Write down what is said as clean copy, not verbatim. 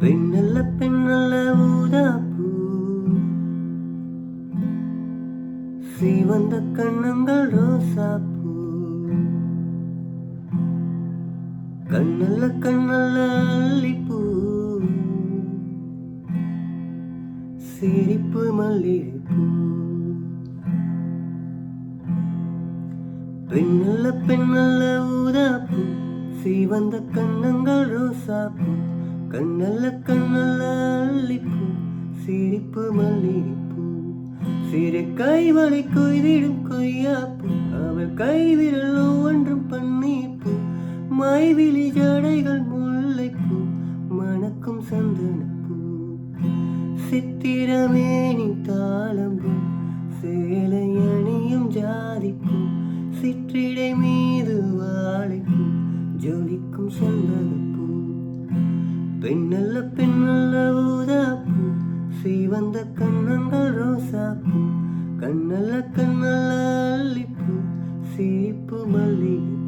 பெண்ணல்ல பெண்ணல்ல ஊதாப்பூ, சீவந்த கண்ணங்கள் ரோசாப்பூ. கண்ணல்ல கண்ணல்ல அல்லிப்பூ, சிரிப்பு மல்லிகைப்பூ. பெண்ணல்ல பெண்ணல்ல ஊதாப்பூ, சீவந்த கண்ணங்கள் ரோசாப்பூ. கண்ணல்ல கண்ணல்ல அல்லிப்பூ, சிரிப்பு மல்லிகைப்பூ. சிறு கைவளை கொய்திடும் கொய்யாப்பூ, அவள் கைவிரல் ஒவ்வொன்றும் பன்னீர்ப்பூ. மைவிழி ஜடைகள் முல்லைப்பூ, மணக்கும் சந்தனப்பூ. சித்திரமேனி தாளம்பூ, சேலை அணியும் ஜாதிப்பூ. சிற்றிடை மீது வாழைப்பூ, ஜொலிக்கும் செண்பகப்பூ. பெண்ணல்ல பெண்ணல்ல ஊதாப்பூ, சீவந்த கண்ணங்கள் ரோசாப்பூ. கண்ணல்ல கண்ணல்ல அல்லிப்பூ, சிரிப்பு மல்லிகைப்பூ.